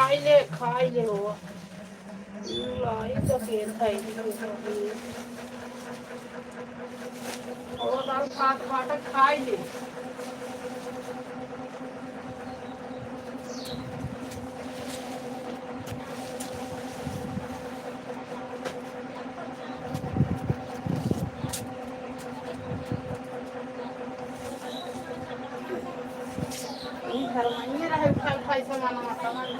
खाइले हो लाई तो केन खाइले और दाल खाट खाट खाइले घर में रहे खाई खाई सामान सामान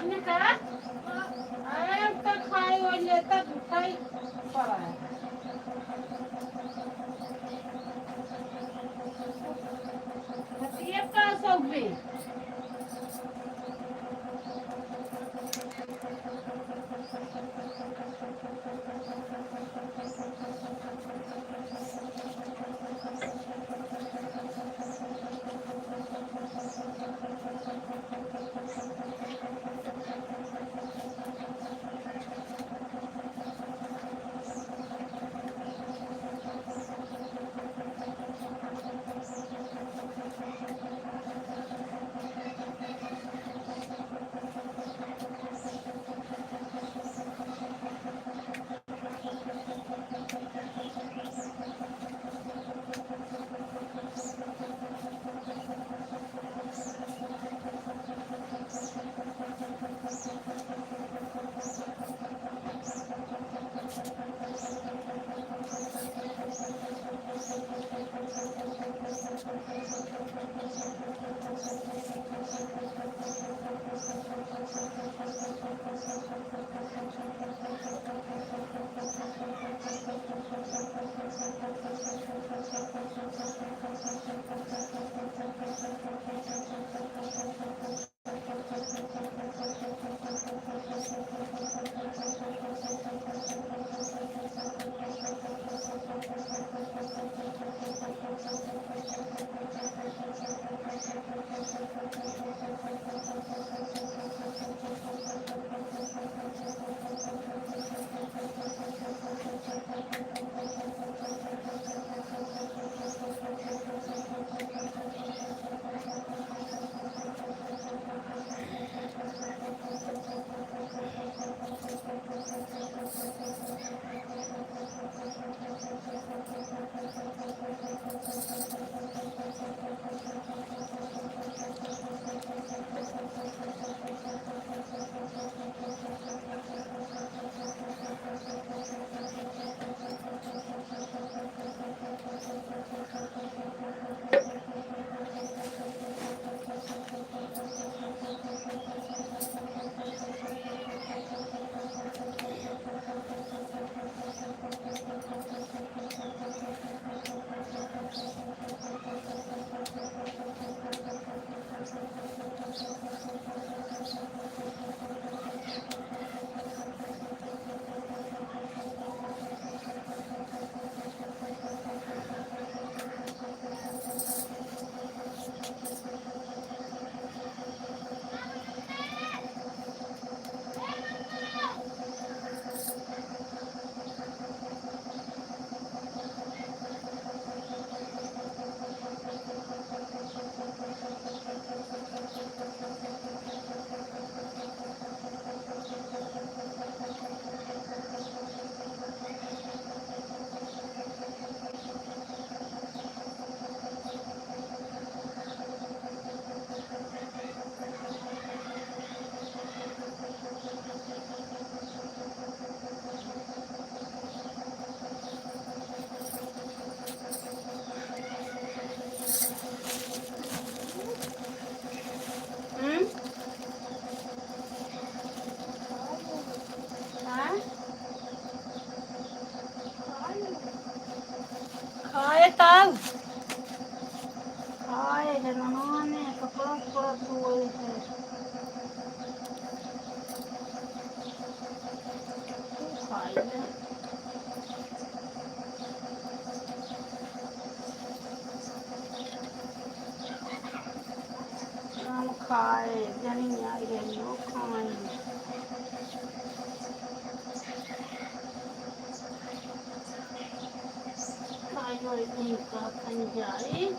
इनका एक तो खाई और लेता खाई पड़ा है ये का सब भी आए है नहाने, कपड़ा थोड़ा धोए है। तू खाई ले। हम खाए जनी आई रही वो खाए। खाई और नहीं का पंजाई।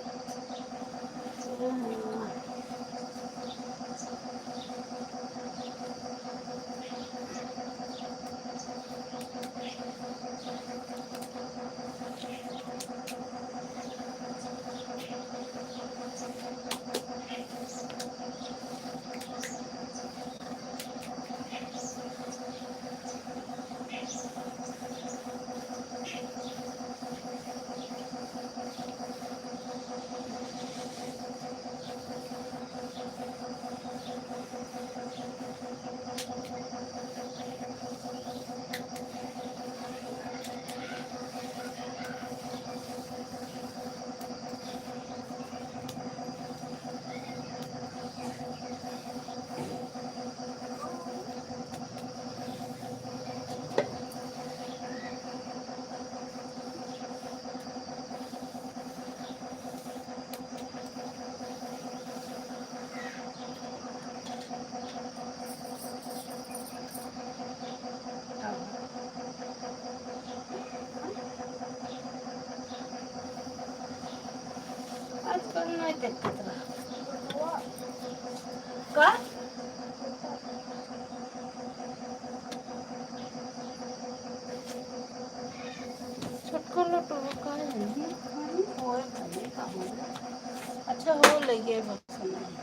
आजकल नहीं देखते का छोटको लोटो का है होए भले का हो। अच्छा हो लगे बस नहीं।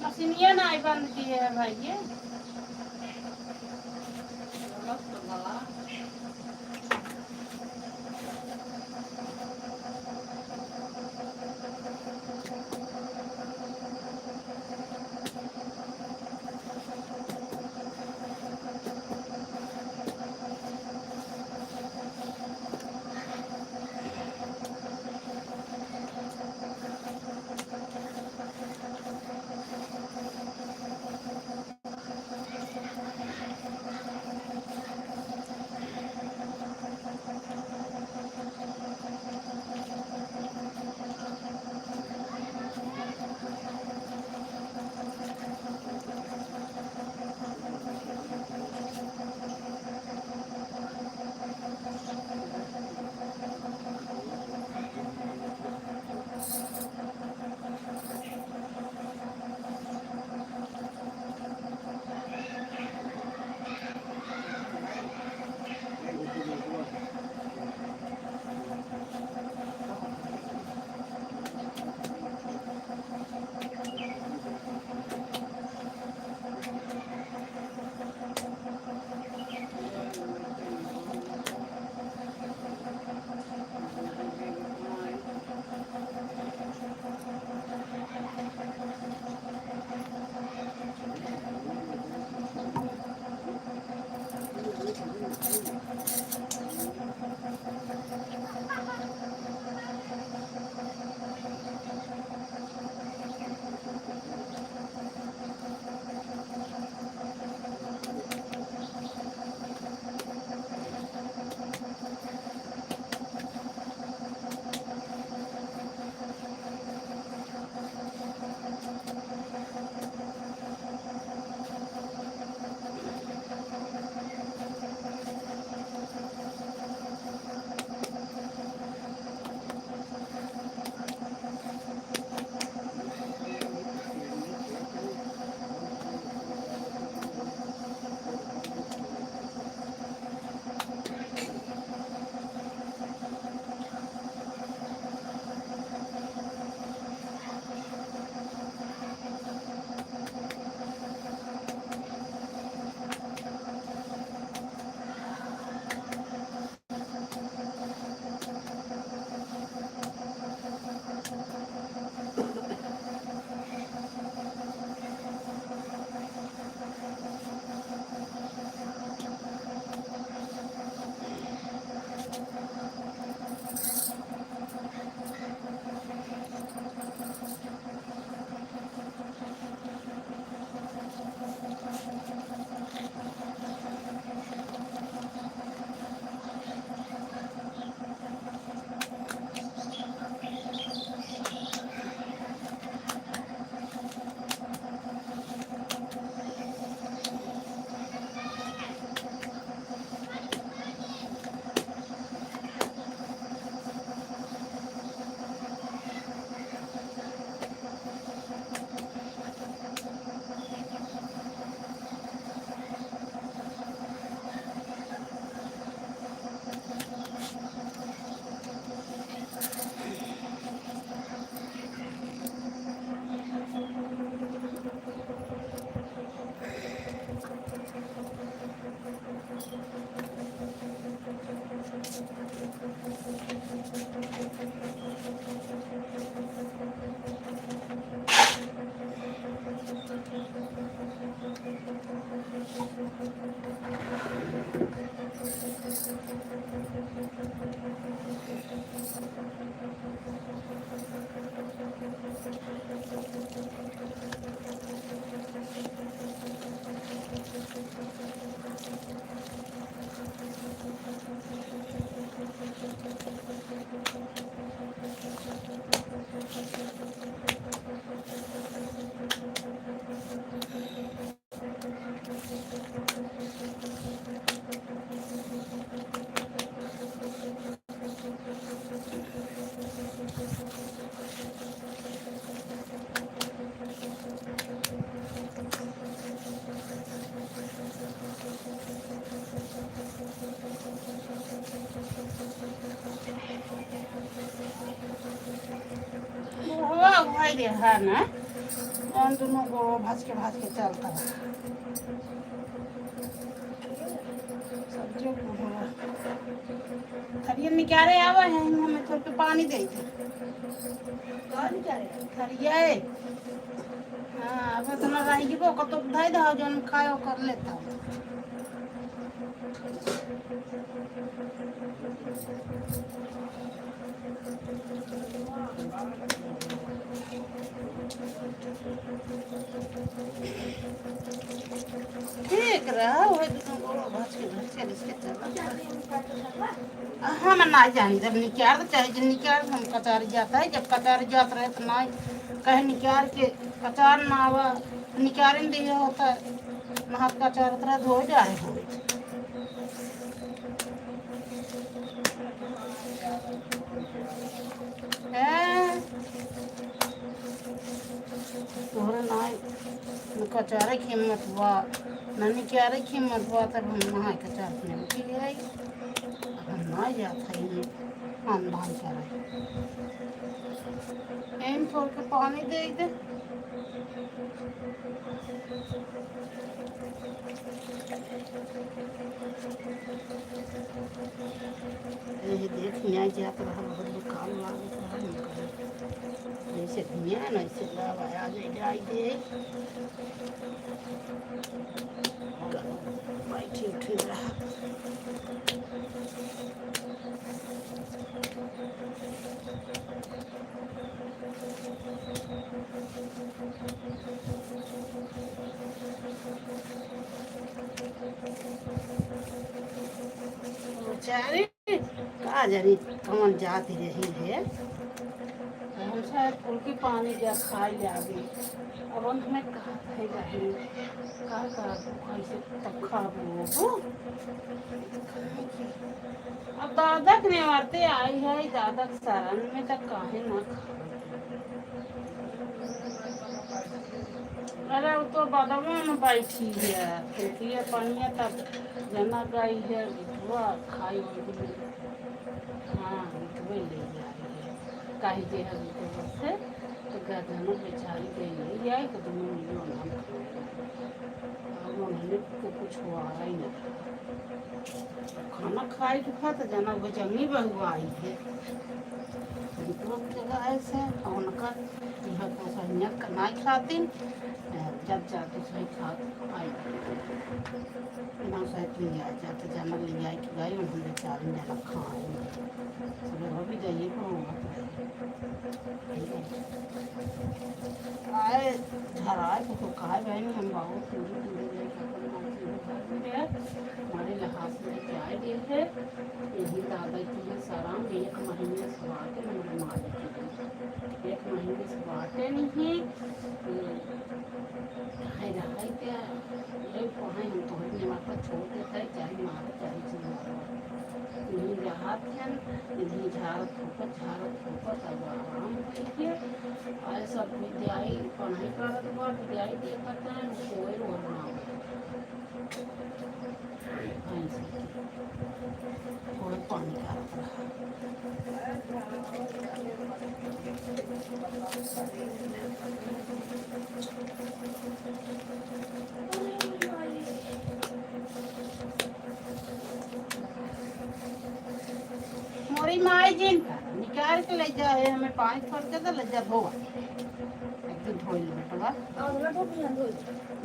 मशीनिया ना बंद की है भाई ये। खाई दे है ना और दोनों गोड़ो भाज के चलता सब्जी थरिया निकाले आवा है हमें थोड़ा पे पानी दे थरिया हाँ अब तो ना रही को कतो धाई धाओ जन खाओ कर लेता ठीक रहा वो भाज के इसके चला हाँ मैं ना जानी जब निकाल चाहे जब निकाल हम कचार जाता है जब कचार जात रहे तो ना कहे निकाल के कचार ना आवा निकाल दिया होता है हाथ कचार तरह धो जा रहे हो तोहरा ना कचारे कीमत हुआ ननी क्या रही कीमत हुआ तब हम नहा कचार में उठी गई हम ना जाता ही हम धान कर रहे एम थोड़ के पानी दे दे देख यहाँ जात रहा बहुत काम लागत रहा जैसे धनिया ना ऐसे लाया जाए दे बैठी उठी रहा बेचारी कहा जानी कौन जाती रही है हम शायद फूल की पानी जा खा जाएगी अब अंत में कहा है रही कहा कैसे तब खाबू अब दादा ने मारते आई है दादा सारण में तक काहे ना अरे वो तो बादामों में बैठी है खेती है पानी तब जना गई है वो खाई हुई हाँ तो ले जा रही है कहीं जे है से तो गधनों बेचारी गई है तो दोनों मिलियन हम उन्होंने को कुछ हुआ ही नहीं खाना खाई तो खा तो जना वो जंगी बहु आई है जगह ऐसे उनका यह पसंद नहीं खाती जब जाते सही खा आई ना सही ले आ जाते जना ले आई कि गई उन्होंने बेचारी जना खाए सुबह भी जाइए आए झराए तो खाए बहन हम बहुत दूर हमारे लिहाज में क्या दिए थे यही दादा की सारा एक महीने से बाटे मेरे मालिक एक महीने से बाटे नहीं रहाई क्या ये पढ़ाई हम तो माता छोड़ देता है चाहे मारा चाहे चल नहीं रहा थे नहीं झारत फोकत अब आराम कीजिए ऐसा विद्याई पढ़ाई करत बा विद्याई देखता है कोई वरना थोड़ा पानी का मोरी माई जी निकाल के ले जाए हमें पानी छोड़ के तो ले जा धोआ एकदम धोई ले बेटा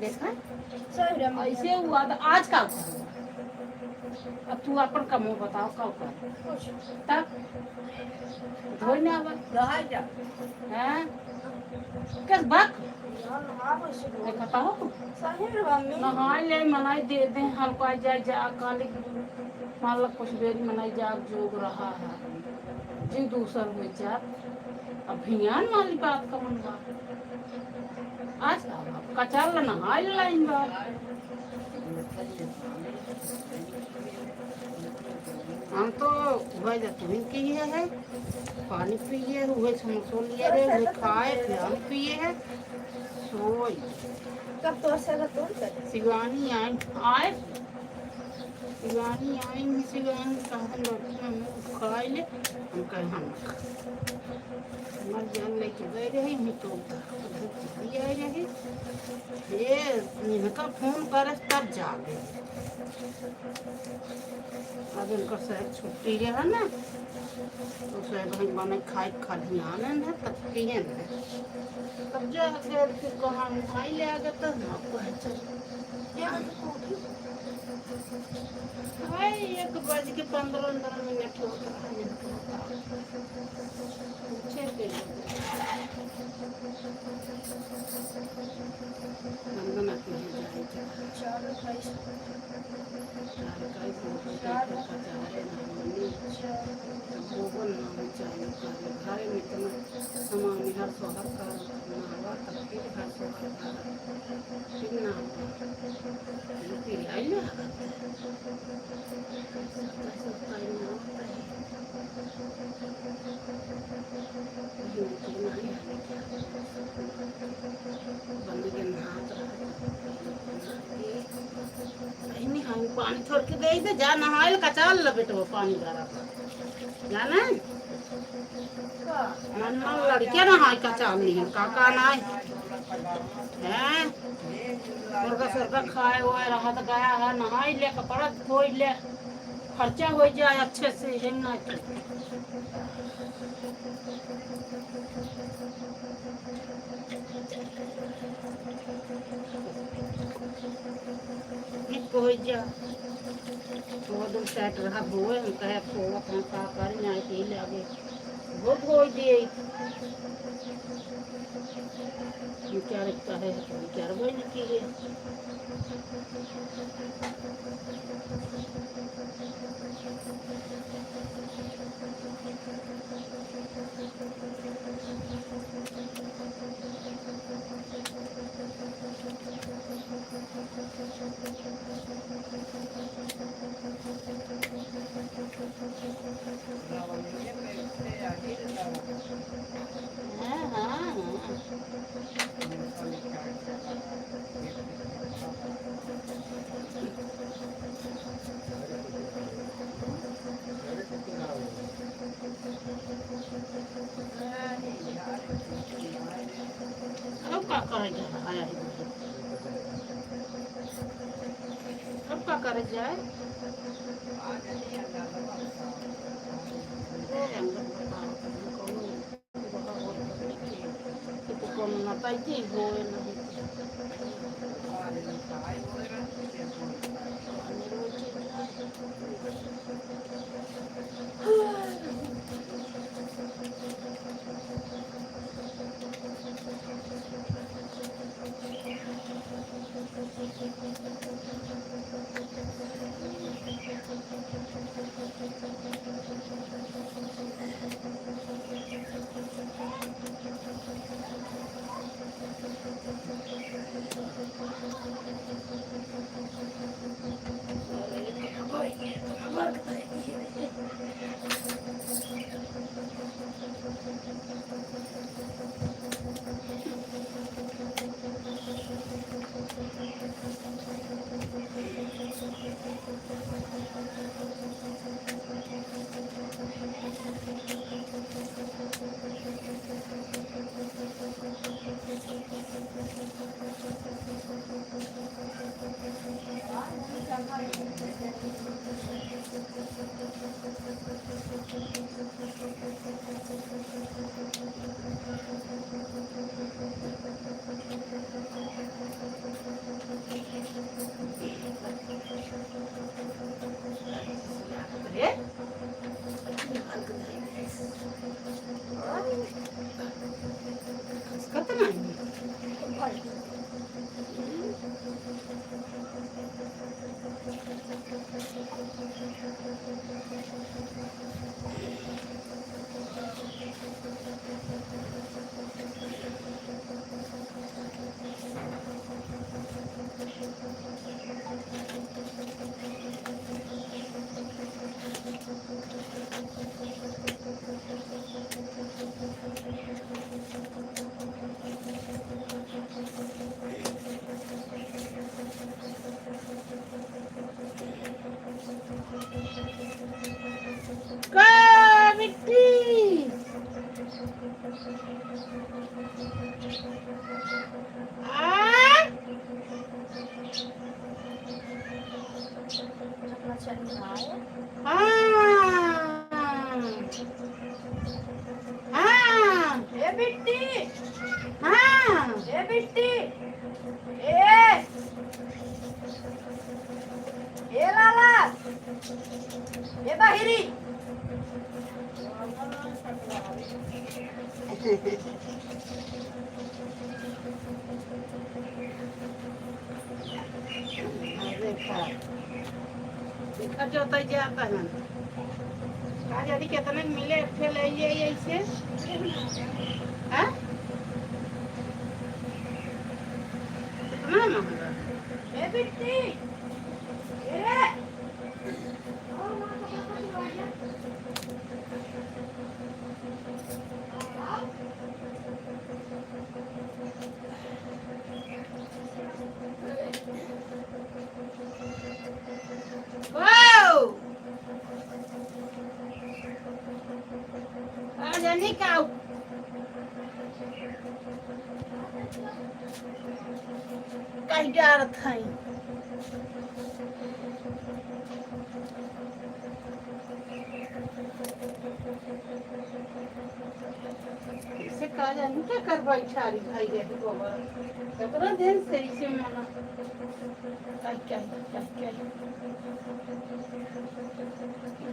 देखा ऐसे हुआ तो आज का अब तू अपन कमो बताओ कब कर तब धोई ना अब हैं किस बात देखता हो नहाए ले मनाई दे दे हल्का जाए जा काली मान लो कुछ देरी मनाई जाग जोग रहा है जी दूसर हुए जा अभियान वाली बात का मन आज कचाल नहाए लाइन बात हम तो वह जतून किए है पानी पिए हुए समोसो लिए रे हुए खाए फिर हम पिए है सोई कब तो से का तोड़ कर शिवानी आए शिवानी आएंगी, शिवानी कहाँ लड़की खाए ले हम कहें हम मर जान लेके गए रही हूँ तो उधर आई रही ये इनका फोन करे तब जागे अब इनका शायद छुट्टी रहा ना तो शायद वहीं बने खाए खाली आने न तब पिए न तब जाके फिर कहाँ आई ले आ गए तो आपको है चल भाई 1:15 होता है पूछे के नंदना की गोबर नाम चाहिए घर में इतना सामान हर सोहर का नहावा तब फिर हर सोहर का फिर नहावा फिर आई ना बंद के नहा पानी छोड़ के दे दे जा नहाए का चाल ल बेटो पानी भरा जाना मन मन लड़के नहाए का चाल नहीं काका नहाए हैं मुर्गा सुर्गा खाए हुए रहा तो गया है नहाए ले कपड़ा धो ले खर्चा हो जाए अच्छे से है ना हो जा वो दो सेट रहा होए हम कहे को अपन का कर ना के लगे वो हो दे क्या रखता है क्या वो नहीं की अब क्या कर जाए ना पाई हो बिट्टी ए लाला ए बाहिरी देखा जो तो जाता है कहा जाती कितने मिले थे ले ये ऐसे हैं कितना महंगा ए बिट्टी ए Nico. Cái ra là thầy. इसे कहा जाने क्या कर बैठा रही भाई रे बाबा कितना दिन से इसे मना क्या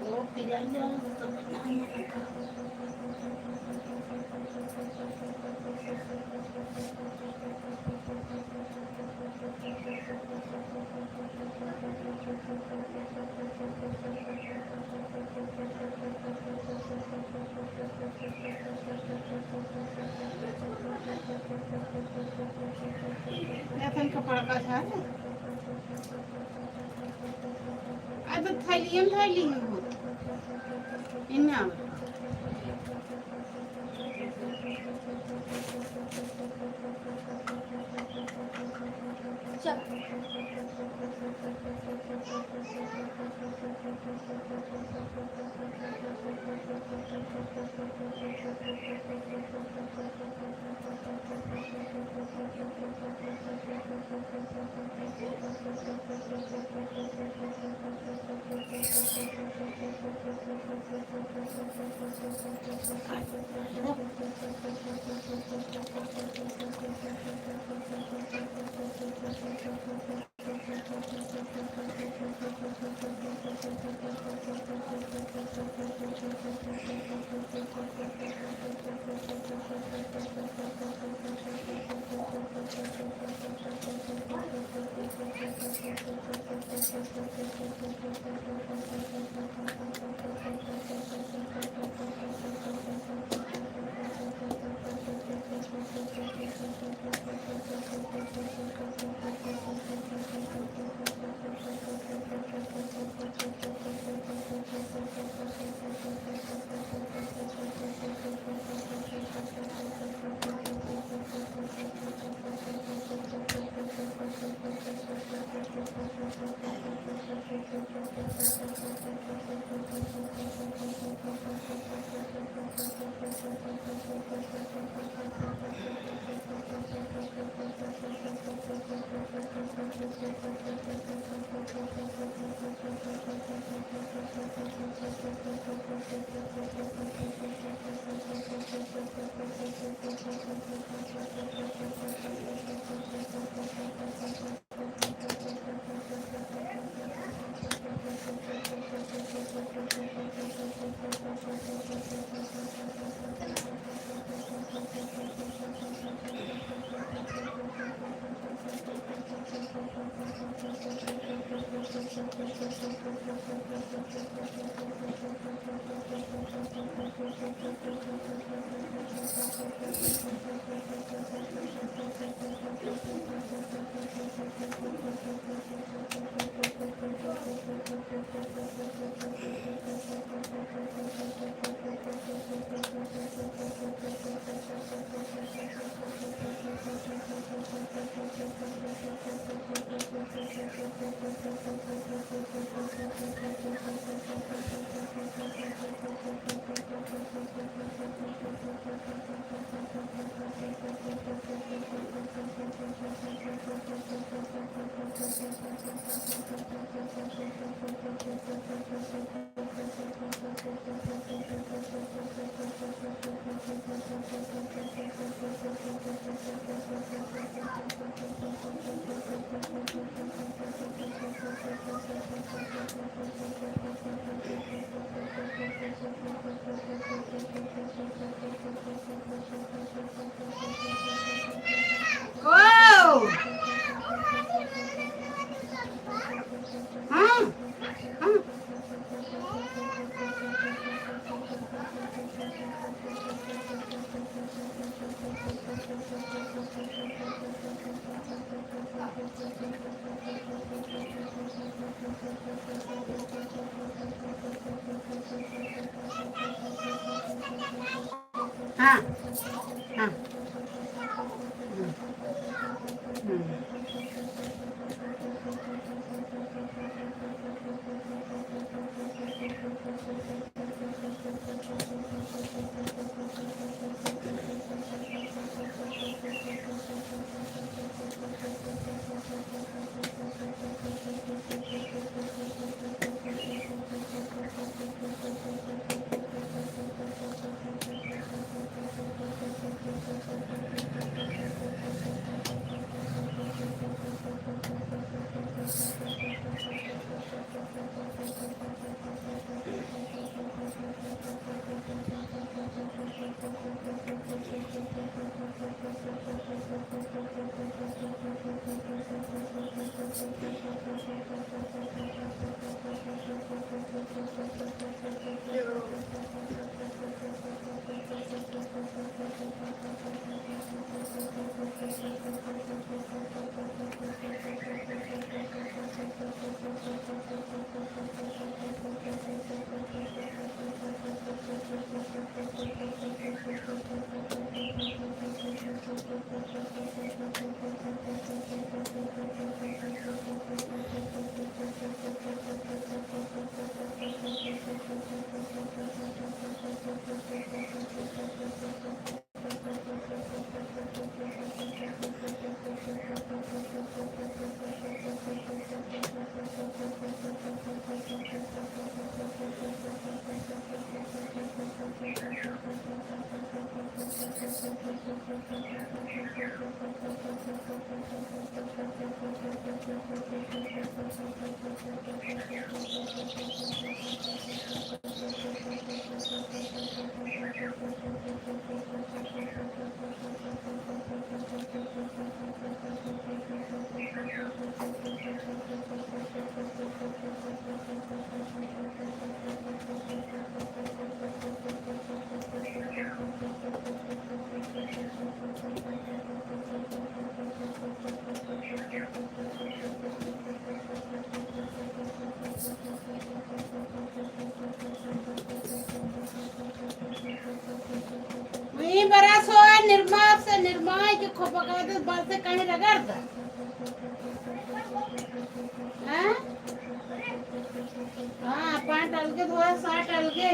वो पिलाया सब बनाया कपड़ा का था अब थैली हो इन्ना चल हाँ हाँ हाँ वही बड़ा सो निर्मा से निर्माय के खोपा का तो बल से कहीं रगड़ दा हैं हाँ 5 डाल के थोड़ा 7 डाल के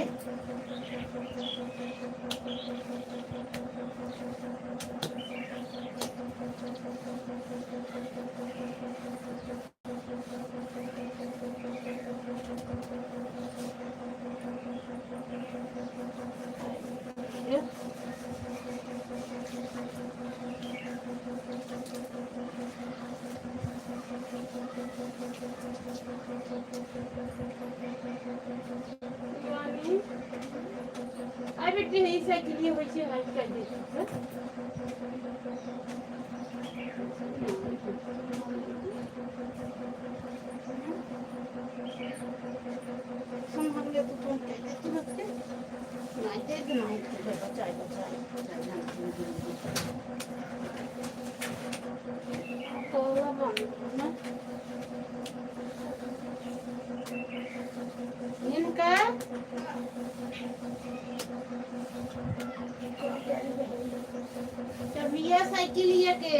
आई बेटी नहीं से के लिए वैसे हाइट कर दे संभाल ले तो नहीं दे नहीं बचाए तो ना इनका चबिया साइकिल ये के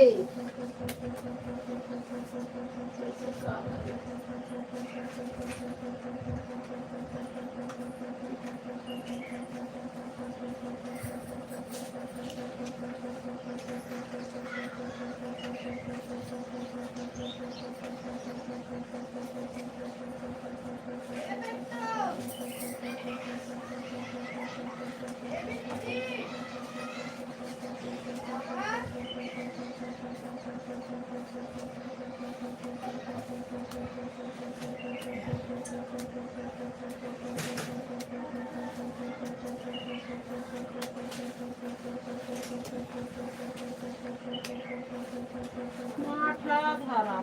धारा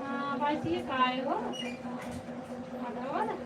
हाँ भाई ये काय हो हैं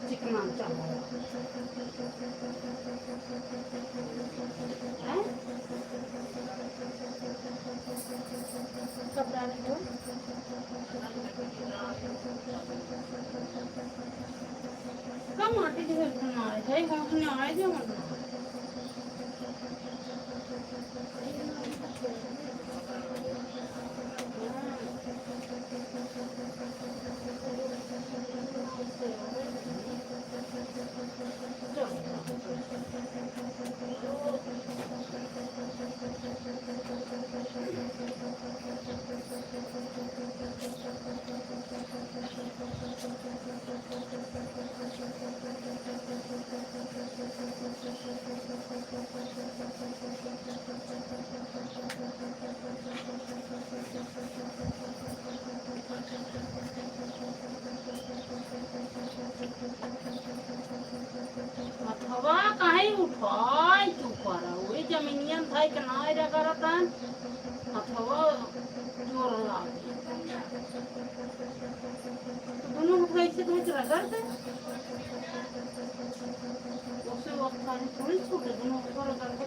चिकना चाहिए कपड़ा रखो कम आटे की हेल्प करना है भाई कौन से आए जो मतलब हवा काहे उठाई तू कर ओए जमीनियन थाई के नाय रे करत अथवा जोर लाग दोनों को कैसे धोच रगड़ दे उसे वक्त खाली थोड़ी छोटे दोनों को रगड़ के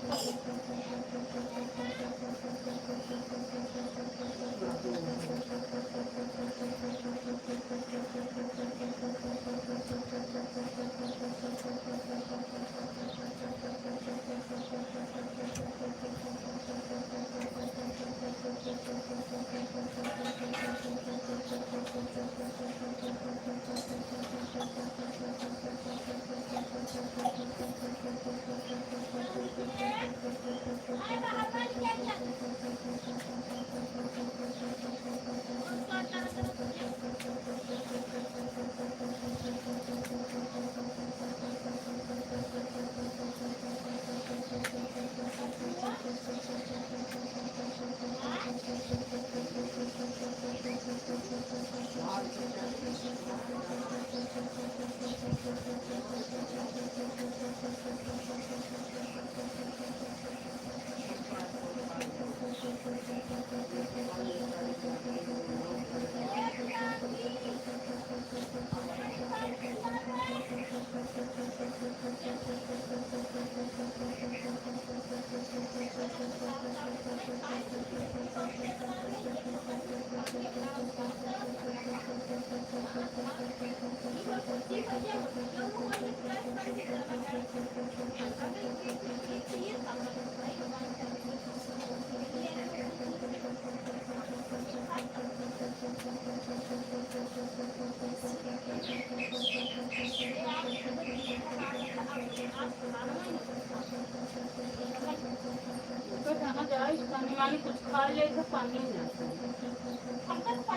तो जहाँ जाए पानी वानी कुछ खा ले तो पानी नहीं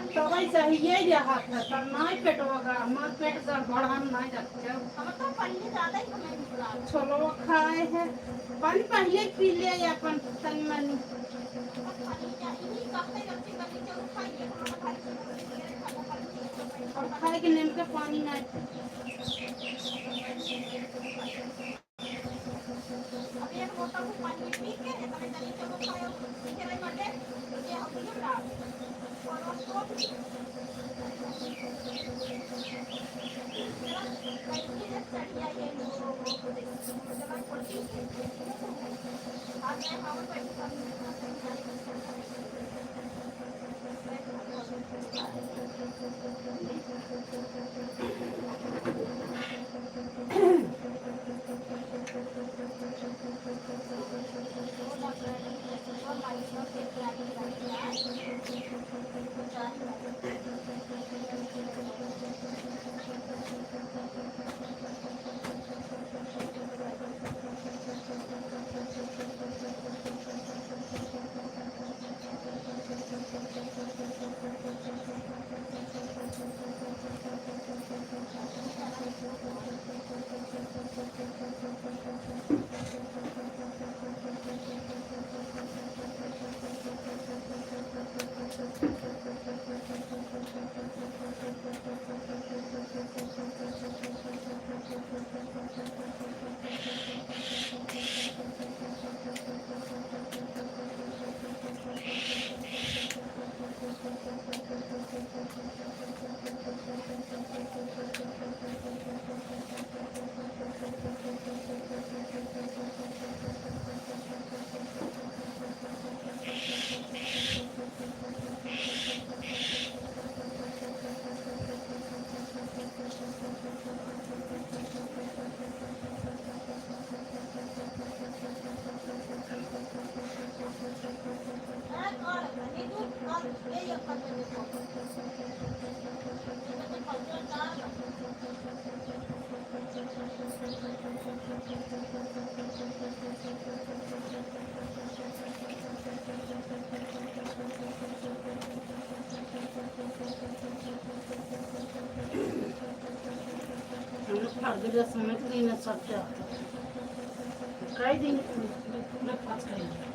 तो भाई चाहिए यहाँ था तब नहीं पेट होगा हमारे पेट गड़बड़ हम नहीं रखते हम तो पानी ज़्यादा ही हमें निकला चलो खाए हैं पानी पहले पी ले या अपन तनी मनी और खाए के नेम के पानी नहीं अभी एक बोतल में पानी पी के तने तनी चलो खाओ पीछे नहीं मटे ये हम भी खा और उसको अगले समय के लिए सब चाहते कई दिन में फंस गई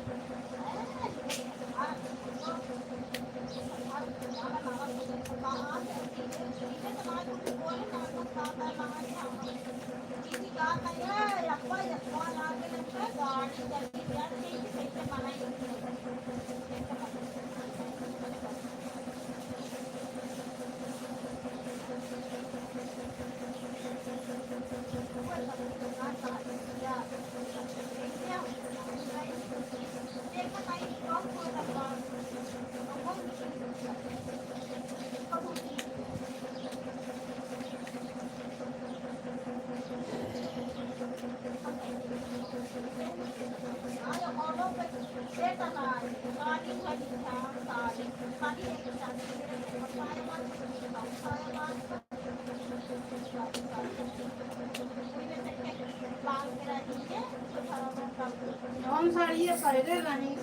हम साड़ी पहले रही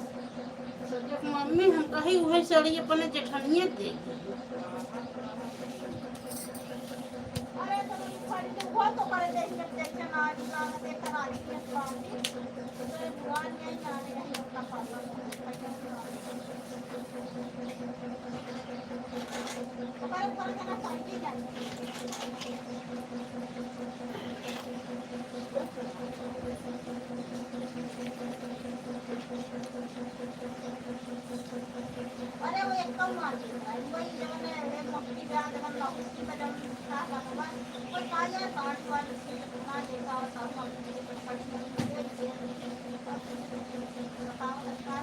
मम्मी हम कही वही साड़ी अपने जेठनिए दे अरे वो एक कम मार वही जब मैं मक्खी ब्याज जब लौकी में जब था बाबा कोई काया काट वाली ना देखा और सब मक्खी के पड़ी बताओ लगता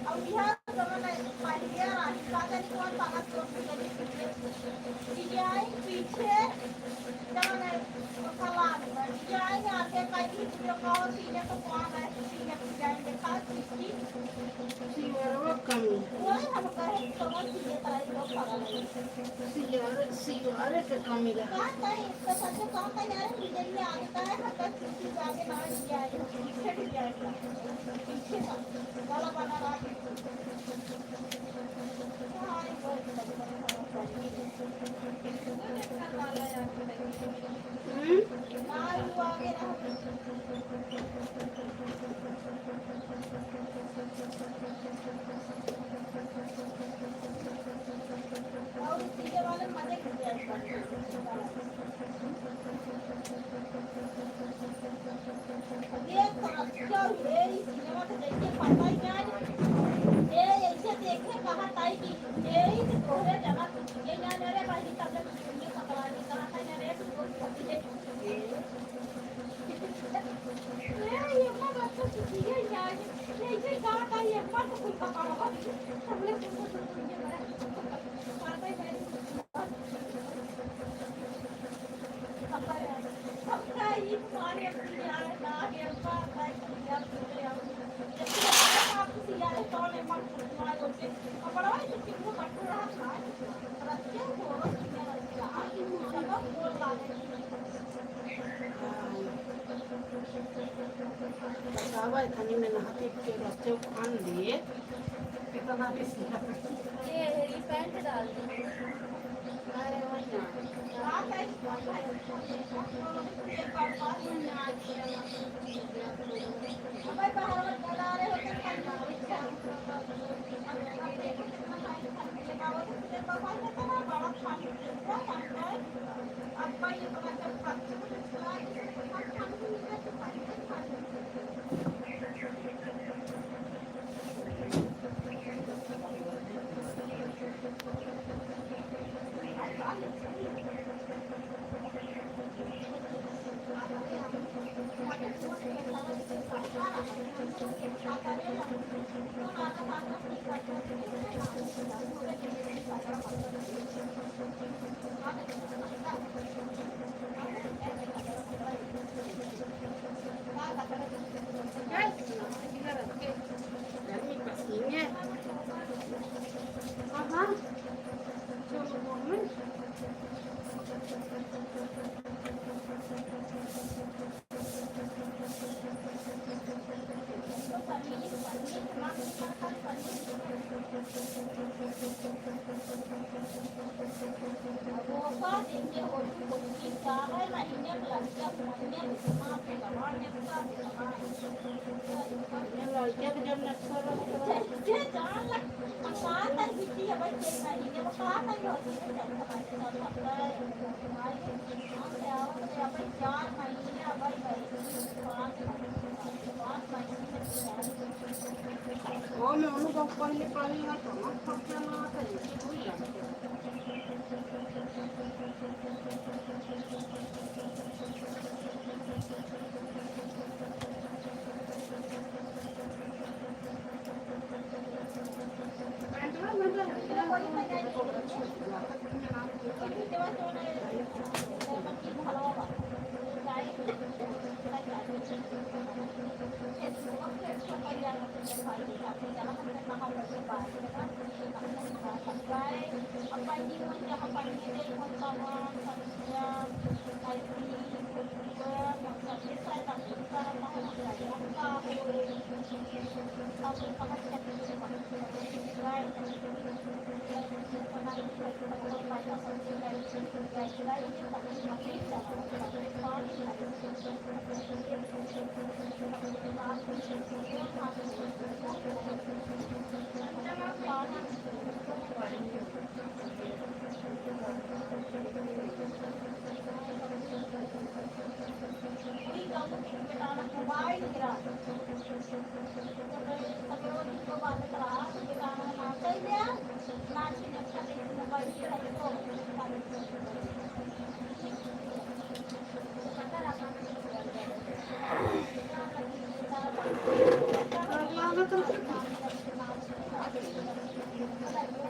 अब यह जमाना पालिया राजस्थान कौन बात तो पीछे जमाना सलाद पीछे सियारवा कमी सियारे के कमी रहा बतावा इतनी में नहाते के बच्चे खान लिए कितना किसी ये पैंट डाल दी मैं उनको पहले पानी ना तो ना पक्का ना करें कोई लगता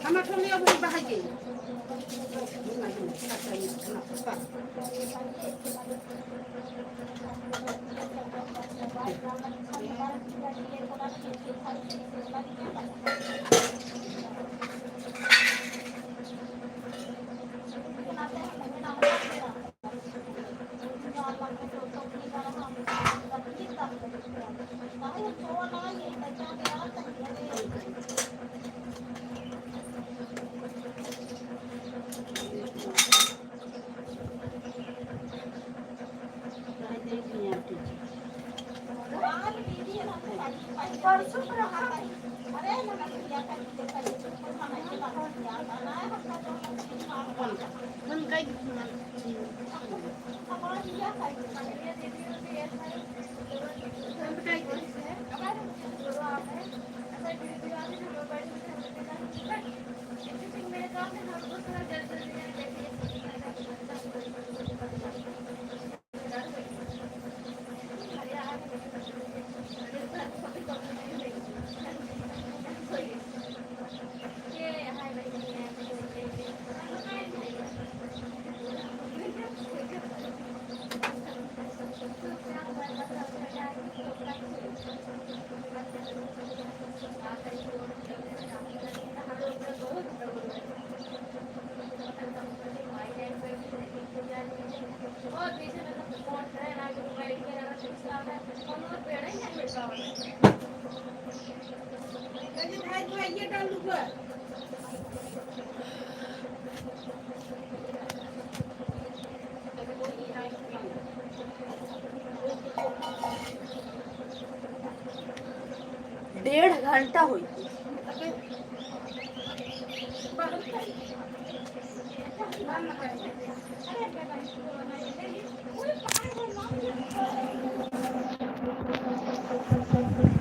Ama tuloy ako bahagi. Ini मन काय डेढ़ घंटा हुई